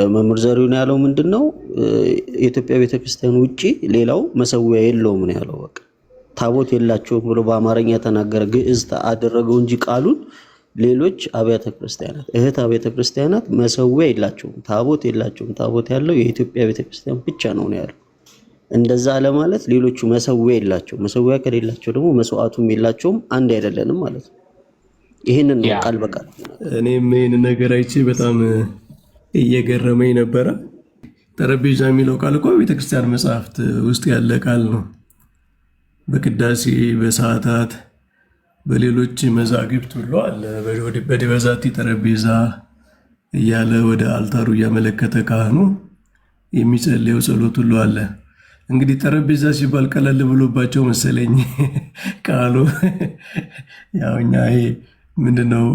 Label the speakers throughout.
Speaker 1: መምህር ዘሪሁን ያለው ምንድነው? የኢትዮጵያ ቤተክርስቲያን ውጪ ሌላው መሰዊያ የለውም ነው ያለው። በቃ ታቦት የላቸውም ብሎ በአማርኛ ተናገረ፣ ግዕዝ አደረገው እንጂ ቃሉን ሌሎች አብያተ ክርስቲያናት እህት አብያተ ክርስቲያናት መሰዊያ የላቸውም፣ ታቦት የላቸውም። ታቦት ያለው የኢትዮጵያ ቤተክርስቲያን ብቻ ነው ያለው። እንደዛ ለማለት ሌሎቹ መሰዊያ የላቸው፣ መሰዊያ ከሌላቸው ደግሞ መስዋዕቱም የላቸውም፣ አንድ አይደለንም ማለት ነው። ይሄንን ነው ቃል በቃል
Speaker 2: እኔም ይሄን ነገር አይቼ በጣም እየገረመኝ ነበረ። ጠረጴዛ የሚለው ቃል እኮ ቤተክርስቲያን መጽሐፍት ውስጥ ያለ ቃል ነው። በቅዳሴ በሰዓታት በሌሎች መዛግብት ሁሉ አለ። በዲበዛቲ ጠረጴዛ እያለ ወደ አልታሩ እያመለከተ ካህኑ የሚጸልየው ጸሎት ሁሉ አለ። እንግዲህ ጠረጴዛ ሲባል ቀለል ብሎባቸው መሰለኝ ቃሉ። ያው እኛ ይሄ ምንድነው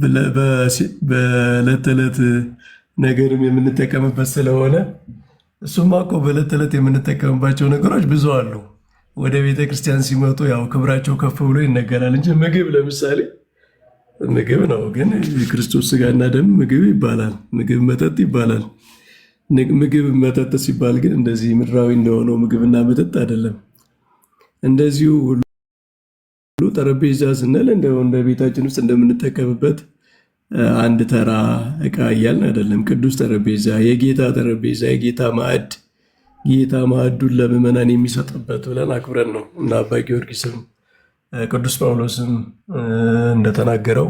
Speaker 2: በዕለት ተዕለት ነገርም የምንጠቀምበት ስለሆነ እሱማ እኮ በዕለት ተዕለት የምንጠቀምባቸው ነገሮች ብዙ አሉ። ወደ ቤተ ክርስቲያን ሲመጡ ያው ክብራቸው ከፍ ብሎ ይነገራል እንጂ ምግብ ለምሳሌ ምግብ ነው፣ ግን የክርስቶስ ስጋና ደም ምግብ ይባላል። ምግብ መጠጥ ይባላል። ምግብ መጠጥ ሲባል ግን እንደዚህ ምድራዊ እንደሆነው ምግብና መጠጥ አይደለም። እንደዚሁ ሁሉ ጠረጴዛ ስንል እንደ ቤታችን ውስጥ እንደምንጠቀምበት አንድ ተራ እቃ እያልን አይደለም። ቅዱስ ጠረጴዛ፣ የጌታ ጠረጴዛ፣ የጌታ ማዕድ፣ ጌታ ማዕዱን ለምዕመናን የሚሰጥበት ብለን አክብረን ነው እና አባ ጊዮርጊስም ቅዱስ ጳውሎስም እንደተናገረው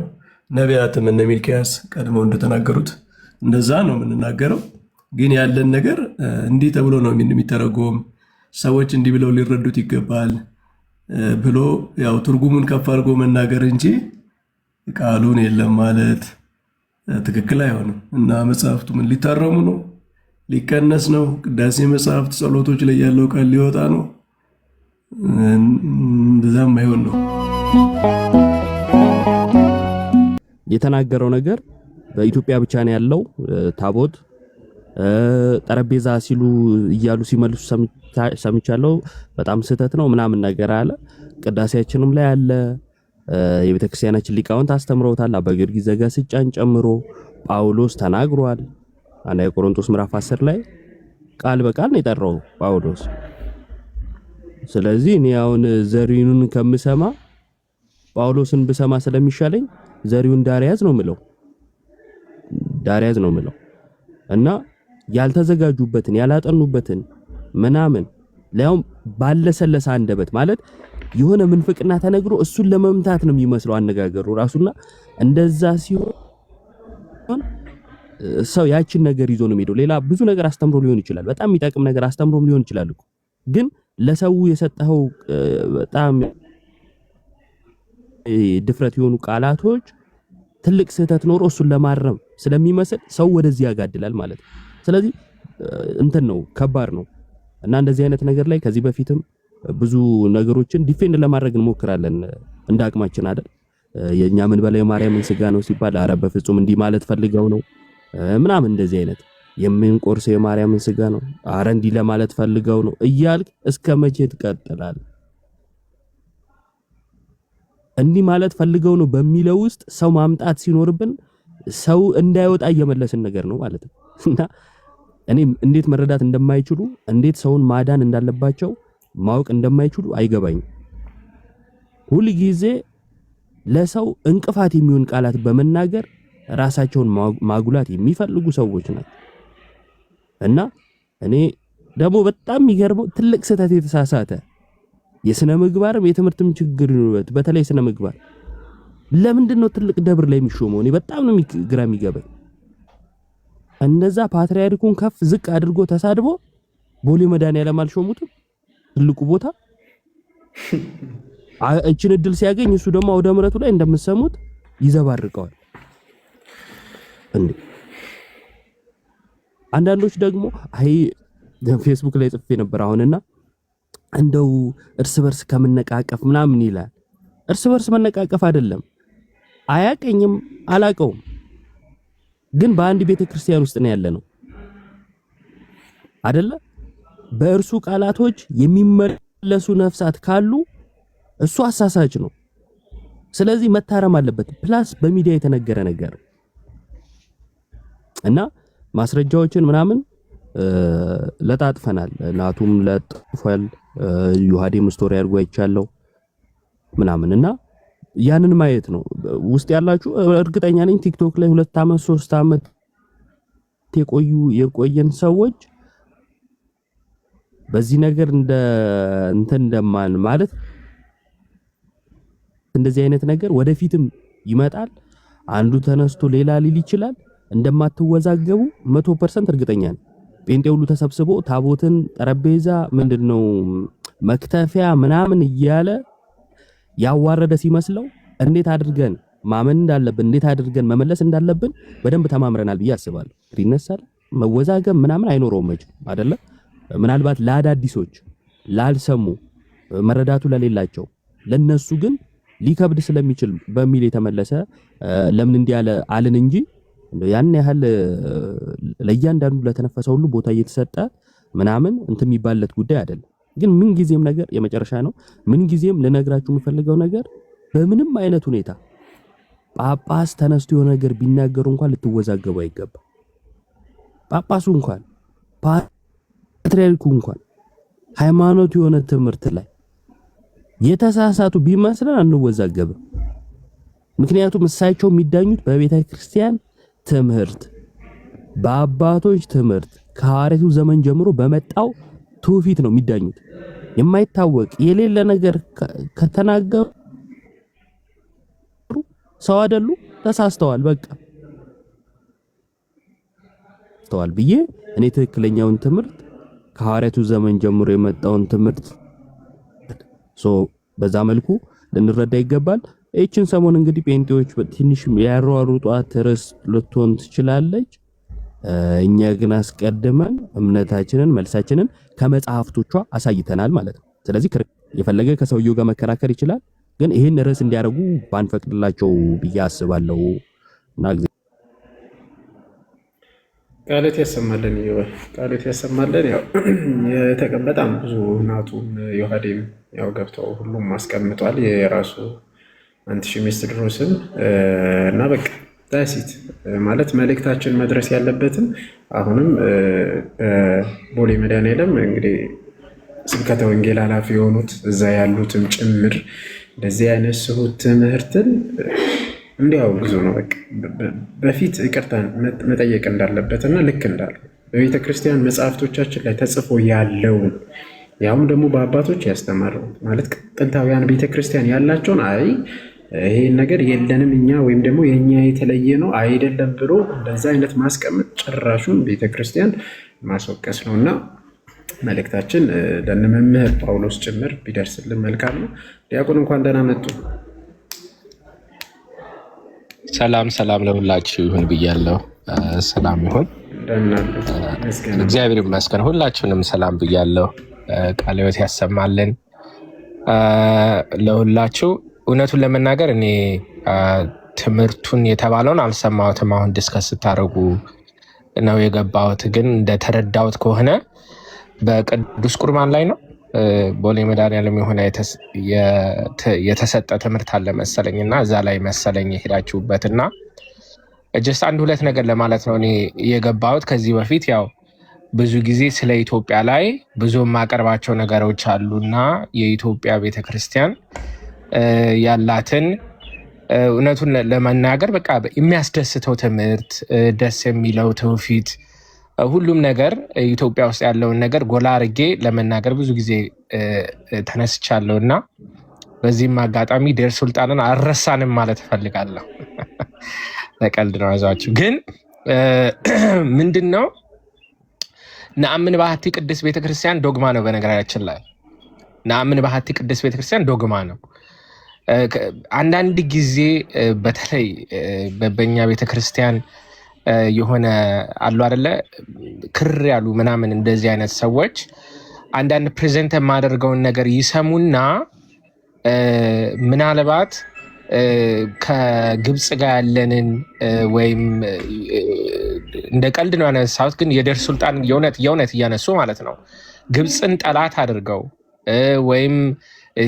Speaker 2: ነቢያትም እነ ሚልክያስ ቀድመው እንደተናገሩት እንደዛ ነው የምንናገረው። ግን ያለን ነገር እንዲህ ተብሎ ነው የሚተረጎም፣ ሰዎች እንዲህ ብለው ሊረዱት ይገባል ብሎ ያው ትርጉሙን ከፍ አድርጎ መናገር እንጂ ቃሉን የለም ማለት ትክክል አይሆንም። እና መጽሐፍቱ ምን ሊታረሙ ነው? ሊቀነስ ነው? ቅዳሴ መጽሐፍት ጸሎቶች ላይ ያለው ቃል ሊወጣ ነው? እንደዛም አይሆን ነው
Speaker 3: የተናገረው ነገር። በኢትዮጵያ ብቻ ነው ያለው ታቦት ጠረጴዛ ሲሉ እያሉ ሲመልሱ ሰምቻለሁ። በጣም ስህተት ነው ምናምን ነገር አለ። ቅዳሴያችንም ላይ አለ። የቤተክርስቲያናችን ሊቃውንት አስተምረውታል። አባ ጊዮርጊስ ዘጋስጫን ጨምሮ ጳውሎስ ተናግሯል። አንደኛ ቆሮንቶስ ምዕራፍ 10 ላይ ቃል በቃል ነው የጠራው ጳውሎስ። ስለዚህ እኔ አሁን ዘሪሁንን ከምሰማ ጳውሎስን ብሰማ ስለሚሻለኝ ዘሪሁን ዳርያዝ ነው ምለው እና ያልተዘጋጁበትን ያላጠኑበትን ምናምን ለያውም ባለሰለሰ አንደበት ማለት የሆነ ምንፍቅና ተነግሮ እሱን ለመምታት ነው የሚመስለው አነጋገሩ ራሱና እንደዛ ሲሆን ሰው ያችን ነገር ይዞ ነው የሚሄደው። ሌላ ብዙ ነገር አስተምሮ ሊሆን ይችላል፣ በጣም የሚጠቅም ነገር አስተምሮም ሊሆን ይችላል እኮ ግን ለሰው የሰጠኸው በጣም ድፍረት የሆኑ ቃላቶች ትልቅ ስህተት ኖሮ እሱን ለማረም ስለሚመስል ሰው ወደዚህ ያጋድላል ማለት ነው። ስለዚህ እንትን ነው ከባድ ነው እና እንደዚህ አይነት ነገር ላይ ከዚህ በፊትም ብዙ ነገሮችን ዲፌንድ ለማድረግ እንሞክራለን እንደ አቅማችን አይደል። የኛ ምን በላይ ማርያምን ስጋ ነው ሲባል አረ በፍጹም እንዲህ ማለት ፈልገው ነው ምናምን እንደዚህ አይነት የምንቆርሰው የማርያምን ስጋ ነው አረ እንዲህ ለማለት ፈልገው ነው እያልክ እስከ መቼ ትቀጥላለህ? እንዲህ ማለት ፈልገው ነው በሚለው ውስጥ ሰው ማምጣት ሲኖርብን ሰው እንዳይወጣ እየመለስን ነገር ነው ማለት ነው። እና እኔ እንዴት መረዳት እንደማይችሉ እንዴት ሰውን ማዳን እንዳለባቸው ማወቅ እንደማይችሉ አይገባኝም። ሁሉ ጊዜ ለሰው እንቅፋት የሚሆን ቃላት በመናገር ራሳቸውን ማጉላት የሚፈልጉ ሰዎች ናቸው። እና እኔ ደግሞ በጣም የሚገርመው ትልቅ ስህተት የተሳሳተ የስነ ምግባርም የትምህርትም ችግር ይኖርበት። በተለይ ስነ ምግባር ለምንድን ነው ትልቅ ደብር ላይ የሚሾመው? እኔ በጣም ነው ግራ የሚገባኝ። እንደዛ ፓትርያርኩን ከፍ ዝቅ አድርጎ ተሳድቦ ቦሌ መድኃኔዓለም አልሾሙትም ትልቁ ቦታ። እቺን እድል ሲያገኝ እሱ ደግሞ አውደ ምሕረቱ ላይ እንደምትሰሙት ይዘባርቀዋል እንዴ። አንዳንዶች ደግሞ አይ ፌስቡክ ላይ ጽፌ ነበር አሁንና እንደው እርስ በርስ ከመነቃቀፍ ምናምን ይላል። እርስ በርስ መነቃቀፍ አይደለም። አያቀኝም አላቀውም፣ ግን በአንድ ቤተክርስቲያን ውስጥ ነው ያለነው አይደለ? በእርሱ ቃላቶች የሚመለሱ ነፍሳት ካሉ እሱ አሳሳች ነው። ስለዚህ መታረም አለበት። ፕላስ በሚዲያ የተነገረ ነገር እና ማስረጃዎችን ምናምን ለጣጥፈናል። ናቱም ለጥፏል፣ ዮሐዴም ስቶሪ አድርጎ አይቻለሁ ምናምን እና ያንን ማየት ነው ውስጥ ያላችሁ። እርግጠኛ ነኝ ቲክቶክ ላይ 2 አመት 3 አመት የቆየን ሰዎች በዚህ ነገር እንደማን ማለት እንደዚህ አይነት ነገር ወደፊትም ይመጣል። አንዱ ተነስቶ ሌላ ሊል ይችላል። እንደማትወዛገቡ 100% እርግጠኛ ነኝ። ጴንጤ ሁሉ ተሰብስቦ ታቦትን ጠረጴዛ ምንድነው መክተፊያ ምናምን እያለ ያዋረደ ሲመስለው እንዴት አድርገን ማመን እንዳለብን እንዴት አድርገን መመለስ እንዳለብን በደንብ ተማምረናል ብዬ አስባለሁ። ይነሳል መወዛገብ ምናምን አይኖረውም አይደለ? ምናልባት ለአዳዲሶች ላልሰሙ መረዳቱ ለሌላቸው ለነሱ ግን ሊከብድ ስለሚችል በሚል የተመለሰ ለምን እንዲያለ አልን እንጂ ያን ያህል ለእያንዳንዱ ለተነፈሰው ሁሉ ቦታ እየተሰጠ ምናምን እንትን የሚባልለት ጉዳይ አይደለም። ግን ምን ጊዜም ነገር የመጨረሻ ነው። ምን ጊዜም ልነግራችሁ የምፈልገው ነገር በምንም አይነት ሁኔታ ጳጳስ ተነስቶ የሆነ ነገር ቢናገሩ እንኳን ልትወዛገቡ አይገባ። ጳጳሱ እንኳን ፓትርያርኩ እንኳን ሃይማኖት የሆነ ትምህርት ላይ የተሳሳቱ ቢመስለን አንወዛገብም። ምክንያቱም እሳቸው የሚዳኙት በቤተ ክርስቲያን ትምህርት፣ በአባቶች ትምህርት ከሐዋርያቱ ዘመን ጀምሮ በመጣው ትውፊት ነው የሚዳኙት። የማይታወቅ የሌለ ነገር ከተናገሩ ሰው አይደሉ፣ ተሳስተዋል፣ በቃ ተዋል ብዬ እኔ ትክክለኛውን ትምህርት ከሐዋርያቱ ዘመን ጀምሮ የመጣውን ትምህርት በዛ መልኩ ልንረዳ ይገባል። እቺን ሰሞን እንግዲህ ጴንጤዎች ትንሽ ያሯሩጧት ርዕስ ልትሆን ትችላለች። እኛ ግን አስቀድመን እምነታችንን መልሳችንን ከመጽሐፍቶቿ አሳይተናል ማለት ነው። ስለዚህ የፈለገ ከሰውየው ጋር መከራከር ይችላል፣ ግን ይሄን ርዕስ እንዲያደርጉ ባንፈቅድላቸው ብዬ አስባለሁ። እና
Speaker 4: ቃልት ያሰማልን ይወል ቃልት ያሰማልን። ያው በጣም ብዙ ናቱም ዮሐዴም ያው ገብተው ሁሉም አስቀምጧል የራሱ አንቲሽሚስት ድሮስን እና በቃ ዳሲት ማለት መልእክታችን መድረስ ያለበትም አሁንም ቦሌ መድኃኔዓለም እንግዲህ ስብከተ ወንጌል ኃላፊ የሆኑት እዛ ያሉትም ጭምር እንደዚህ አይነት ስሁት ትምህርትን እንዲያወግዙ ነው። በቃ በፊት ይቅርታን መጠየቅ እንዳለበትና ልክ እንዳለው በቤተ ክርስቲያን መጽሐፍቶቻችን ላይ ተጽፎ ያለውን ያውም ደግሞ በአባቶች ያስተማረው ማለት ጥንታውያን ቤተ ክርስቲያን ያላቸውን ይሄን ነገር የለንም እኛ ወይም ደግሞ የኛ የተለየ ነው አይደለም ብሎ እንደዛ አይነት ማስቀመጥ ጭራሹን ቤተ ክርስቲያን ማስወቀስ ነው እና መልእክታችን ለመምህር ጳውሎስ ጭምር ቢደርስልን መልካም ነው። ዲያቆን እንኳን ደህና መጡ።
Speaker 5: ሰላም ሰላም ለሁላችሁ ይሁን ብያለሁ። ሰላም ይሁን፣ እግዚአብሔር ይመስገን። ሁላችሁንም ሰላም ብያለሁ። ቃለ ሕይወት ያሰማልን ለሁላችሁ። እውነቱን ለመናገር እኔ ትምህርቱን የተባለውን አልሰማሁትም። አሁን ዲስከስ ስታደርጉ ነው የገባሁት። ግን እንደተረዳሁት ከሆነ በቅዱስ ቁርባን ላይ ነው ቦሌ መድኃኔዓለም የሆነ የተሰጠ ትምህርት አለ መሰለኝ እና እዛ ላይ መሰለኝ የሄዳችሁበትና ጀስት 1-2 ነገር ለማለት ነው እኔ የገባሁት። ከዚህ በፊት ያው ብዙ ጊዜ ስለ ኢትዮጵያ ላይ ብዙ የማቀርባቸው ነገሮች አሉና የኢትዮጵያ ቤተክርስቲያን ያላትን እውነቱን ለመናገር በቃ የሚያስደስተው ትምህርት፣ ደስ የሚለው ትውፊት፣ ሁሉም ነገር ኢትዮጵያ ውስጥ ያለውን ነገር ጎላ አድርጌ ለመናገር ብዙ ጊዜ ተነስቻለሁ እና በዚህም አጋጣሚ ዴር ሱልጣንን አልረሳንም ማለት እፈልጋለሁ። ለቀልድ ነው ያዟችሁ። ግን ምንድን ነው ነአምን ባህቲ ቅድስት ቤተክርስቲያን ዶግማ ነው። በነገራችን ላይ ነአምን ባህቲ ቅድስት ቤተክርስቲያን ዶግማ ነው። አንዳንድ ጊዜ በተለይ በኛ ቤተክርስቲያን የሆነ አሉ አይደለ ክር ያሉ ምናምን እንደዚህ አይነት ሰዎች አንዳንድ ፕሬዘንት የማደርገውን ነገር ይሰሙና ምናልባት ከግብፅ ጋር ያለንን ወይም እንደ ቀልድ ነው ያነሳሁት፣ ግን የዴር ሱልጣን የእውነት እያነሱ ማለት ነው ግብፅን ጠላት አድርገው ወይም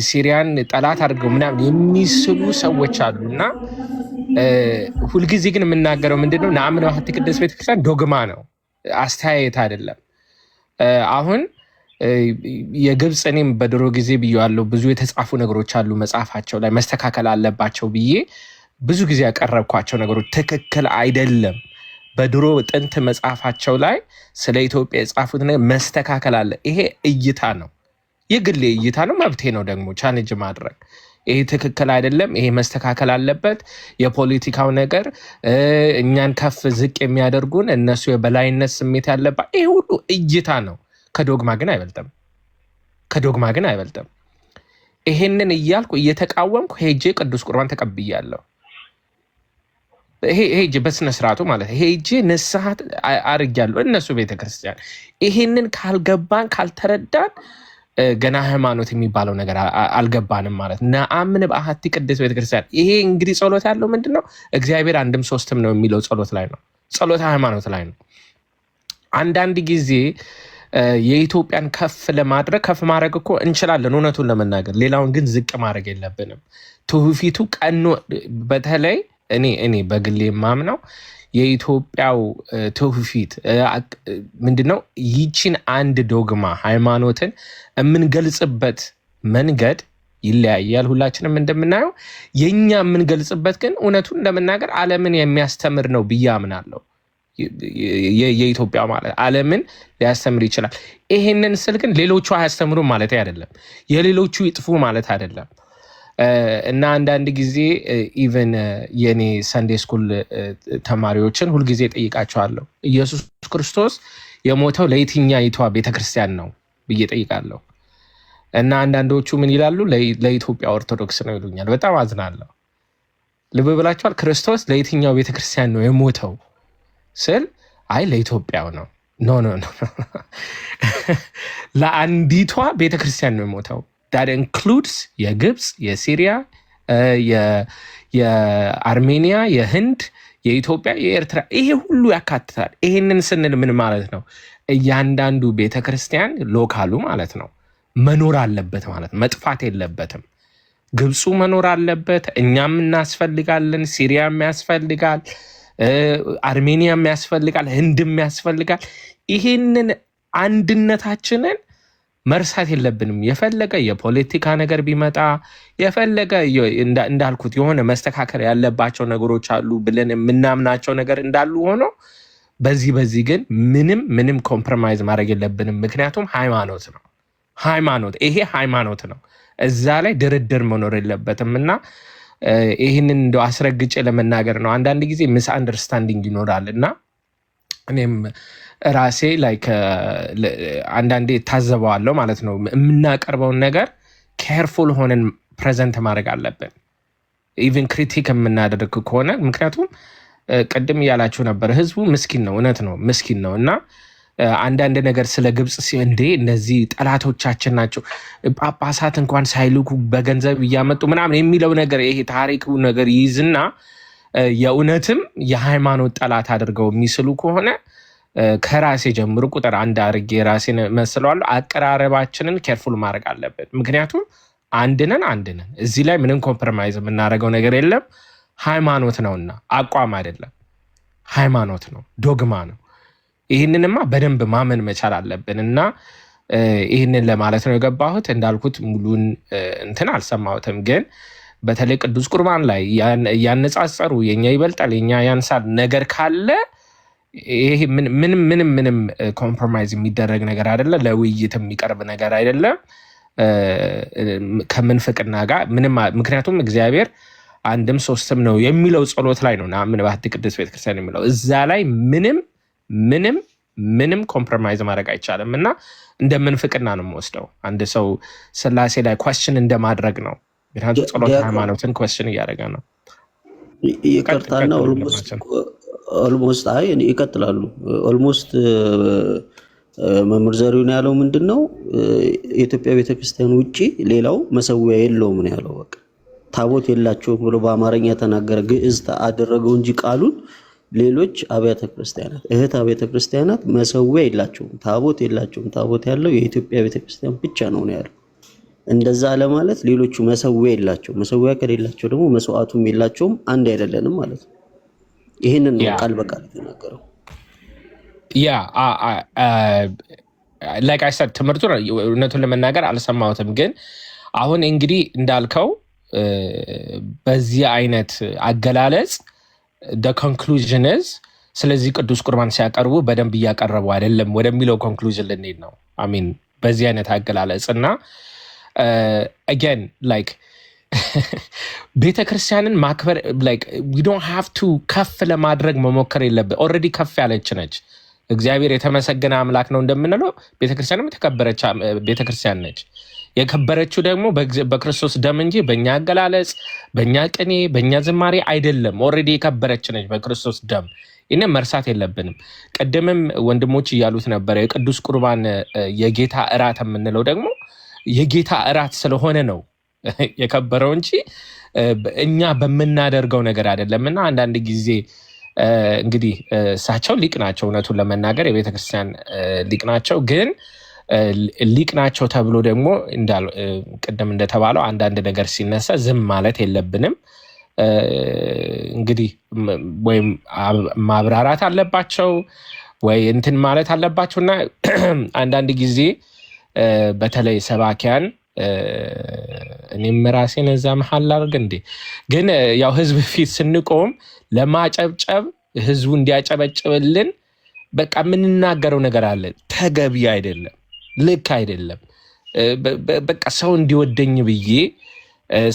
Speaker 5: ሲሪያን ጠላት አድርገው ምናምን የሚስሉ ሰዎች አሉና ሁልጊዜ ግን የምናገረው ምንድነው ነአምን ባህቲ ቅድስት ቤተክርስቲያን ዶግማ ነው። አስተያየት አይደለም። አሁን የግብፅ እኔም በድሮ ጊዜ ብዬዋለሁ፣ ብዙ የተጻፉ ነገሮች አሉ መጽሐፋቸው ላይ መስተካከል አለባቸው ብዬ ብዙ ጊዜ ያቀረብኳቸው ነገሮች ትክክል አይደለም። በድሮ ጥንት መጽሐፋቸው ላይ ስለ ኢትዮጵያ የጻፉት ነገር መስተካከል አለ። ይሄ እይታ ነው፣ የግሌ እይታ ነው፣ መብቴ ነው ደግሞ ቻሌንጅ ማድረግ። ይሄ ትክክል አይደለም፣ ይሄ መስተካከል አለበት። የፖለቲካው ነገር እኛን ከፍ ዝቅ የሚያደርጉን እነሱ የበላይነት ስሜት ያለባት፣ ይሄ ሁሉ እይታ ነው። ከዶግማ ግን አይበልጥም፣ ከዶግማ ግን አይበልጥም። ይሄንን እያልኩ እየተቃወምኩ ሄጄ ቅዱስ ቁርባን ተቀብያለሁ። ሄጄ በስነ ስርዓቱ ማለት ሄጄ ንስሐ አርጊያለሁ። እነሱ ቤተክርስቲያን ይሄንን ካልገባን ካልተረዳን ገና ሃይማኖት የሚባለው ነገር አልገባንም ማለት ነአምን በአሐቲ ቅድስት ቤተክርስቲያን። ይሄ እንግዲህ ጸሎት ያለው ምንድን ነው? እግዚአብሔር አንድም ሶስትም ነው የሚለው ጸሎት ላይ ነው። ጸሎት ሃይማኖት ላይ ነው። አንዳንድ ጊዜ የኢትዮጵያን ከፍ ለማድረግ ከፍ ማድረግ እኮ እንችላለን እውነቱን ለመናገር፣ ሌላውን ግን ዝቅ ማድረግ የለብንም። ትውፊቱ ቀኖ በተለይ እኔ በግሌ የማምነው የኢትዮጵያው ትውፊት ምንድነው? ይቺን አንድ ዶግማ ሃይማኖትን የምንገልጽበት መንገድ ይለያያል። ሁላችንም እንደምናየው የኛ የምንገልጽበት ግን እውነቱን ለመናገር ዓለምን የሚያስተምር ነው ብዬ አምናለሁ። የኢትዮጵያ ማለት ዓለምን ሊያስተምር ይችላል። ይሄንን ስል ግን ሌሎቹ አያስተምሩም ማለት አይደለም፣ የሌሎቹ ይጥፉ ማለት አይደለም። እና አንዳንድ ጊዜ ኢቨን የኔ ሰንዴ ስኩል ተማሪዎችን ሁልጊዜ ጠይቃቸዋለሁ፣ ኢየሱስ ክርስቶስ የሞተው ለየትኛይቷ ቤተክርስቲያን ነው ብዬ ጠይቃለሁ። እና አንዳንዶቹ ምን ይላሉ? ለኢትዮጵያ ኦርቶዶክስ ነው ይሉኛል። በጣም አዝናለሁ። ልብ ብላችኋል? ክርስቶስ ለየትኛው ቤተክርስቲያን ነው የሞተው ስል አይ ለኢትዮጵያው ነው። ኖ ለአንዲቷ ቤተክርስቲያን ነው የሞተው። that includes የግብፅ፣ የሲሪያ፣ የአርሜኒያ፣ የህንድ፣ የኢትዮጵያ፣ የኤርትራ ይሄ ሁሉ ያካትታል። ይሄንን ስንል ምን ማለት ነው? እያንዳንዱ ቤተክርስቲያን ሎካሉ ማለት ነው መኖር አለበት ማለት መጥፋት የለበትም። ግብፁ መኖር አለበት፣ እኛም እናስፈልጋለን፣ ሲሪያም ያስፈልጋል፣ አርሜኒያም ያስፈልጋል፣ ህንድም ያስፈልጋል። ይሄንን አንድነታችንን መርሳት የለብንም። የፈለገ የፖለቲካ ነገር ቢመጣ የፈለገ እንዳልኩት የሆነ መስተካከል ያለባቸው ነገሮች አሉ ብለን የምናምናቸው ነገር እንዳሉ ሆኖ በዚህ ግን ምንም ኮምፕሮማይዝ ማድረግ የለብንም። ምክንያቱም ሃይማኖት ነው። ይሄ ሃይማኖት ነው። እዛ ላይ ድርድር መኖር የለበትም። እና ይህንን እንደው አስረግጬ ለመናገር ነው። አንዳንድ ጊዜ ሚስ አንደርስታንዲንግ ይኖራል እና እኔም ራሴ ላይ አንዳንዴ ታዘበዋለሁ ማለት ነው። የምናቀርበውን ነገር ኬርፉል ሆነን ፕሬዘንት ማድረግ አለብን፣ ኢቨን ክሪቲክ የምናደርግ ከሆነ። ምክንያቱም ቅድም እያላችሁ ነበር፣ ህዝቡ ምስኪን ነው፣ እውነት ነው፣ ምስኪን ነው። እና አንዳንድ ነገር ስለ ግብፅ እንዴ እነዚህ ጠላቶቻችን ናቸው፣ ጳጳሳት እንኳን ሳይልኩ በገንዘብ እያመጡ ምናምን የሚለው ነገር ይሄ ታሪኩ ነገር ይይዝና የእውነትም የሃይማኖት ጠላት አድርገው የሚስሉ ከሆነ ከራሴ ጀምሮ ቁጥር አንድ አድርጌ ራሴን መስለዋለሁ። አቀራረባችንን ኬርፉል ማድረግ አለብን። ምክንያቱም አንድነን እዚህ ላይ ምንም ኮምፕሮማይዝ የምናደርገው ነገር የለም። ሃይማኖት ነውና አቋም አይደለም፣ ሃይማኖት ነው፣ ዶግማ ነው። ይህንንማ በደንብ ማመን መቻል አለብን። እና ይህንን ለማለት ነው የገባሁት። እንዳልኩት ሙሉን እንትን አልሰማሁትም፣ ግን በተለይ ቅዱስ ቁርባን ላይ ያነጻጸሩ የኛ ይበልጣል የኛ ያንሳል ነገር ካለ ይሄ ምንም ኮምፕሮማይዝ የሚደረግ ነገር አይደለም፣ ለውይይት የሚቀርብ ነገር አይደለም ከምንፍቅና ጋር ምንም። ምክንያቱም እግዚአብሔር አንድም ሶስትም ነው የሚለው ጸሎት ላይ ነው ነአምን በአሐቲ ቅድስት ቤተክርስቲያን የሚለው እዛ ላይ ምንም ኮምፕሮማይዝ ማድረግ አይቻልም። እና እንደ ምንፍቅና ነው የምወስደው። አንድ ሰው ስላሴ ላይ ኳስችን እንደማድረግ ነው። ምክንያቱም ጸሎት ሃይማኖትን ኳስችን እያደረገ ነው።
Speaker 1: ይቅርታና ኦልሞስት ይቀጥላሉ። ኦልሞስት መምህር ዘሪሁን ያለው ምንድን ነው? የኢትዮጵያ ቤተክርስቲያን ውጭ ሌላው መሰዊያ የለውም ነው ያለው። በቃ ታቦት የላቸውም ብሎ በአማርኛ ተናገረ፣ ግዕዝ አደረገው እንጂ ቃሉን ሌሎች አብያተ ክርስቲያናት እህት አብያተ ክርስቲያናት መሰዊያ የላቸውም፣ ታቦት የላቸውም። ታቦት ያለው የኢትዮጵያ ቤተክርስቲያን ብቻ ነው ያለው። እንደዛ ለማለት ሌሎቹ መሰዊያ የላቸው፣ መሰዊያ ከሌላቸው ደግሞ መስዋዕቱም የላቸውም፣ አንድ አይደለንም ማለት ነው። ይህንን ነው ቃል በቃል የተናገረው።
Speaker 5: ያ ላይክ አይ ሰድ ትምህርቱን እውነቱን ለመናገር አልሰማሁትም። ግን አሁን እንግዲህ እንዳልከው በዚህ አይነት አገላለጽ the conclusion is ስለዚህ ቅዱስ ቁርባን ሲያቀርቡ በደንብ እያቀረቡ አይደለም ወደሚለው ኮንክሉዥን ልንሄድ ነው። አሚን በዚህ አይነት አገላለጽ እና again like ቤተክርስቲያንን ማክበር like we don't have to ከፍ ለማድረግ መሞከር የለብን። ኦልሬዲ ከፍ ያለች ነች። እግዚአብሔር የተመሰገነ አምላክ ነው እንደምንለው ቤተክርስቲያንም የተከበረች ቤተክርስቲያን ነች። የከበረችው ደግሞ በክርስቶስ ደም እንጂ በእኛ አገላለጽ፣ በእኛ ቅኔ፣ በእኛ ዝማሬ አይደለም። ኦልሬዲ የከበረች ነች በክርስቶስ ደም። ይህንን መርሳት የለብንም። ቅድምም ወንድሞች እያሉት ነበረ የቅዱስ ቁርባን የጌታ እራት የምንለው ደግሞ የጌታ እራት ስለሆነ ነው የከበረው እንጂ እኛ በምናደርገው ነገር አይደለም። እና አንዳንድ ጊዜ እንግዲህ እሳቸው ሊቅ ናቸው፣ እውነቱን ለመናገር የቤተክርስቲያን ሊቅ ናቸው። ግን ሊቅ ናቸው ተብሎ ደግሞ ቅድም እንደተባለው አንዳንድ ነገር ሲነሳ ዝም ማለት የለብንም። እንግዲህ ወይም ማብራራት አለባቸው ወይ እንትን ማለት አለባቸው። እና አንዳንድ ጊዜ በተለይ ሰባኪያን እኔም ራሴን እዛ መሀል ላድርግ እንዴ፣ ግን ያው ህዝብ ፊት ስንቆም ለማጨብጨብ ህዝቡ እንዲያጨበጭብልን በቃ የምንናገረው ነገር አለ። ተገቢ አይደለም፣ ልክ አይደለም። በቃ ሰው እንዲወደኝ ብዬ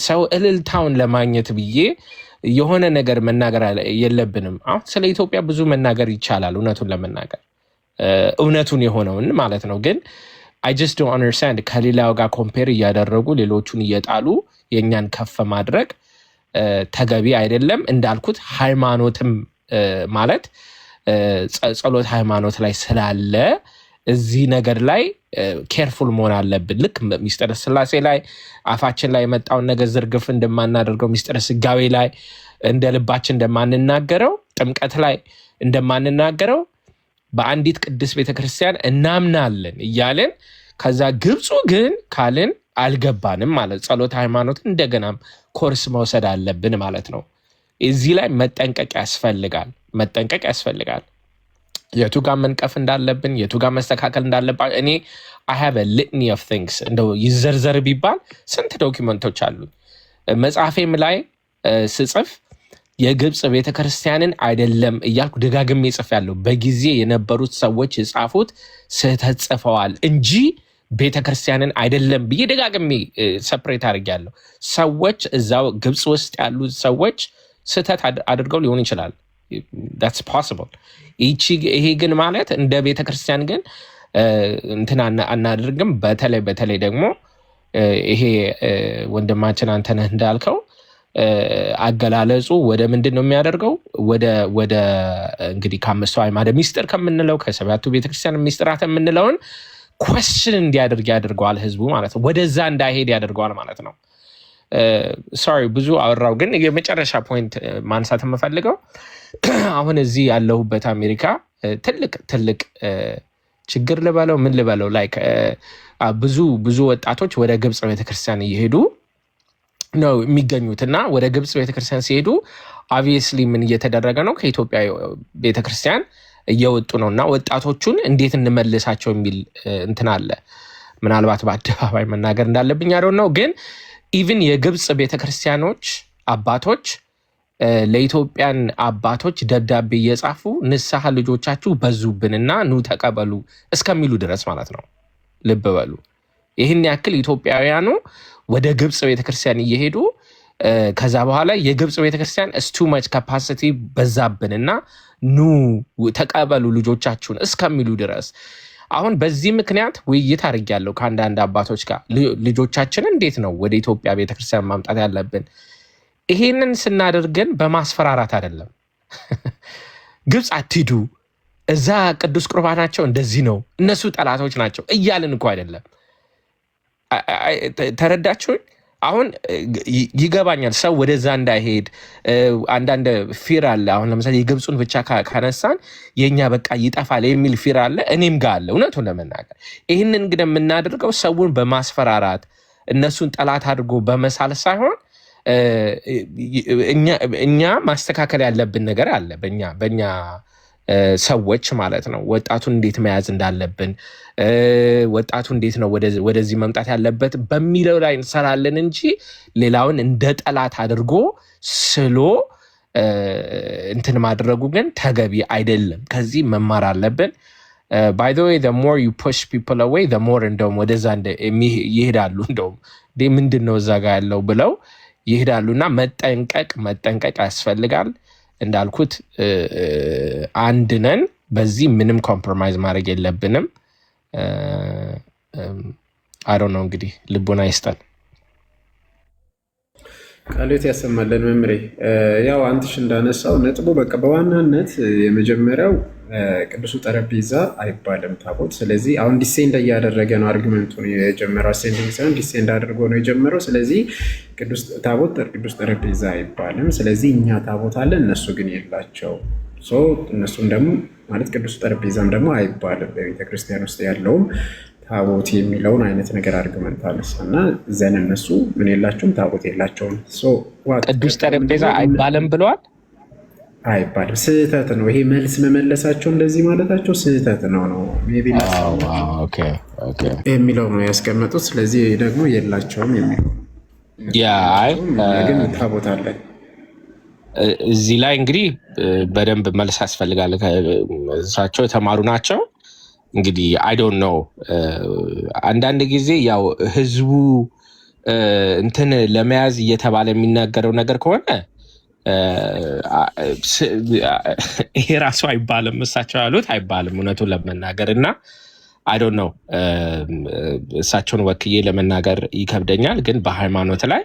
Speaker 5: ሰው እልልታውን ለማግኘት ብዬ የሆነ ነገር መናገር የለብንም። አሁን ስለ ኢትዮጵያ ብዙ መናገር ይቻላል፣ እውነቱን ለመናገር እውነቱን የሆነውን ማለት ነው። ግን I just don't understand ከሌላው ጋር ኮምፔር እያደረጉ ሌሎቹን እየጣሉ የእኛን ከፍ ማድረግ ተገቢ አይደለም። እንዳልኩት ሃይማኖትም ማለት ጸሎት ሃይማኖት ላይ ስላለ እዚህ ነገር ላይ ኬርፉል መሆን አለብን። ልክ ሚስጥረ ስላሴ ላይ አፋችን ላይ የመጣውን ነገር ዝርግፍ እንደማናደርገው፣ ሚስጥረ ስጋዌ ላይ እንደ ልባችን እንደማንናገረው፣ ጥምቀት ላይ እንደማንናገረው በአንዲት ቅድስት ቤተክርስቲያን እናምናለን እያለን ከዛ ግብፁ ግን ካልን አልገባንም ማለት ጸሎት ሃይማኖት እንደገናም ኮርስ መውሰድ አለብን ማለት ነው። እዚህ ላይ መጠንቀቅ ያስፈልጋል። የቱ ጋር መንቀፍ እንዳለብን፣ የቱ ጋር መስተካከል እንዳለባ እኔ I have a litany of things እንደው ይዘርዘር ቢባል ስንት ዶኪመንቶች አሉ። መጽሐፌም ላይ ስጽፍ የግብፅ ቤተክርስቲያንን አይደለም እያልኩ ደጋግሜ ጽፌያለሁ። በጊዜ የነበሩት ሰዎች የጻፉት ስህተት ጽፈዋል እንጂ ቤተክርስቲያንን አይደለም ብዬ ደጋግሜ ሰፕሬት አድርጌያለሁ። ሰዎች እዛው ግብፅ ውስጥ ያሉ ሰዎች ስህተት አድርገው ሊሆን ይችላል። that's possible። ይሄ ግን ማለት እንደ ቤተክርስቲያን ግን እንትን አናደርግም። በተለይ ደግሞ ይሄ ወንድማችን አንተነህ እንዳልከው አገላለጹ ወደ ምንድን ነው የሚያደርገው? ወደ እንግዲህ ከአምስቱ አዕማደ ምስጢር ከምንለው ከሰባቱ ቤተክርስቲያን ምስጢራት የምንለውን ኮስችን እንዲያደርግ ያደርገዋል ህዝቡ ማለት ነው። ወደዛ እንዳይሄድ ያደርገዋል ማለት ነው። ሶሪ ብዙ አወራው፣ ግን የመጨረሻ ፖይንት ማንሳት የምፈልገው አሁን እዚህ ያለሁበት አሜሪካ ትልቅ ችግር ልበለው ምን ልበለው ላይክ ብዙ ወጣቶች ወደ ግብፅ ቤተክርስቲያን እየሄዱ ነው የሚገኙት እና ወደ ግብፅ ቤተክርስቲያን ሲሄዱ ኦብቪየስሊ ምን እየተደረገ ነው? ከኢትዮጵያ ቤተክርስቲያን እየወጡ ነው እና ወጣቶቹን እንዴት እንመልሳቸው የሚል እንትን አለ። ምናልባት በአደባባይ መናገር እንዳለብኝ አይደል ነው። ግን ኢቭን የግብፅ ቤተክርስቲያኖች አባቶች ለኢትዮጵያን አባቶች ደብዳቤ እየጻፉ ንስሐ ልጆቻችሁ በዙብንና ኑ ተቀበሉ እስከሚሉ ድረስ ማለት ነው። ልብ በሉ። ይህን ያክል ኢትዮጵያውያኑ ወደ ግብፅ ቤተክርስቲያን እየሄዱ ከዛ በኋላ የግብፅ ቤተክርስቲያን ቱ ማች ካፓሲቲ በዛብንና ኑ ተቀበሉ ልጆቻችሁን እስከሚሉ ድረስ። አሁን በዚህ ምክንያት ውይይት አድርጌያለሁ ከአንዳንድ አባቶች ጋር። ልጆቻችን እንዴት ነው ወደ ኢትዮጵያ ቤተክርስቲያን ማምጣት ያለብን? ይሄንን ስናደርግን በማስፈራራት አይደለም። ግብፅ አትሂዱ፣ እዛ ቅዱስ ቁርባናቸው እንደዚህ ነው፣ እነሱ ጠላቶች ናቸው እያልን እኮ አይደለም። ተረዳችሁኝ? አሁን ይገባኛል ሰው ወደዛ እንዳይሄድ አንዳንድ ፊር አለ። አሁን ለምሳሌ የግብፁን ብቻ ካነሳን የኛ በቃ ይጠፋል የሚል ፊር አለ፣ እኔም ጋር አለ። እውነቱን ለመናገር ይህንን ግን የምናደርገው ሰውን በማስፈራራት እነሱን ጠላት አድርጎ በመሳል ሳይሆን እኛ ማስተካከል ያለብን ነገር አለ በእኛ ሰዎች ማለት ነው ወጣቱን እንዴት መያዝ እንዳለብን ወጣቱ እንዴት ነው ወደዚህ መምጣት ያለበት በሚለው ላይ እንሰራለን እንጂ ሌላውን እንደ ጠላት አድርጎ ስሎ እንትን ማድረጉ ግን ተገቢ አይደለም። ከዚህ መማር አለብን። by the way the more you push people away the more እንደውም ወደዛ ይሄዳሉ። እንደውም ምንድነው እዛ ጋር ያለው ብለው ይሄዳሉና መጠንቀቅ ያስፈልጋል። እንዳልኩት አንድ ነን። በዚህ ምንም ኮምፕሮማይዝ ማድረግ የለብንም። አይ ዶንት ኖ እንግዲህ ልቦና ይስጠን።
Speaker 4: ቃልዮት ያሰማለን መምሬ። ያው አንተሽ እንዳነሳው ነጥቡ በቃ በዋናነት የመጀመሪያው ቅዱሱ ጠረጴዛ አይባልም ታቦት። ስለዚህ አሁን ዲሴንድ እያደረገ ነው አርጊመንቱን የጀመረው። አሴንዲንግ ሳይሆን ዲሴንድ አድርጎ ነው የጀመረው። ስለዚህ ታቦት ቅዱስ ጠረጴዛ አይባልም። ስለዚህ እኛ ታቦት አለ፣ እነሱ ግን የላቸው። እነሱም ደግሞ ማለት ቅዱሱ ጠረጴዛም ደግሞ አይባልም። በቤተክርስቲያን ውስጥ ያለውም ታቦት የሚለውን አይነት ነገር አርግመንት አነሳ እና ዘን እነሱ ምን የላቸውም ታቦት የላቸውም።
Speaker 5: ቅዱስ ጠረጴዛ አይባልም ብለዋል።
Speaker 4: አይባልም፣ ስህተት ነው። ይሄ መልስ መመለሳቸው እንደዚህ ማለታቸው ስህተት ነው የሚለው ነው ያስቀመጡት። ስለዚህ ደግሞ የላቸውም የሚለው ግን ታቦት አለን።
Speaker 5: እዚህ ላይ እንግዲህ በደንብ መልስ ያስፈልጋል። እሳቸው የተማሩ ናቸው። እንግዲህ አይ ዶንት ኖ አንዳንድ ጊዜ ያው ህዝቡ እንትን ለመያዝ እየተባለ የሚናገረው ነገር ከሆነ ይሄ ራሱ አይባልም። እሳቸው ያሉት አይባልም እውነቱን ለመናገር እና አይ ዶንት ኖ እሳቸውን ወክዬ ለመናገር ይከብደኛል። ግን በሃይማኖት ላይ